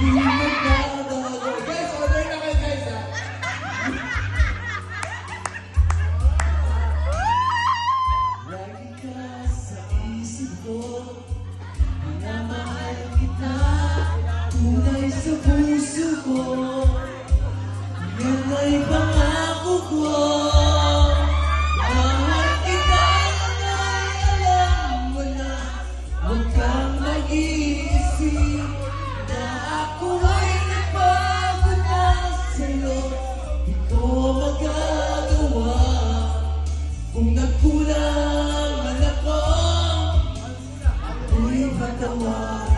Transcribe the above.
Guys, order na kayo guys ha. Lagi ka sa isip ko, minamahal kita, tunay sa puso ko. Yan ay pangako ko. Mahal kita ay alam mo na. Huwag kang mag-iisip na ako ay nagbago na sa'yo. Di ko magagawa kung nagkulang man ako. Ako'y patawa.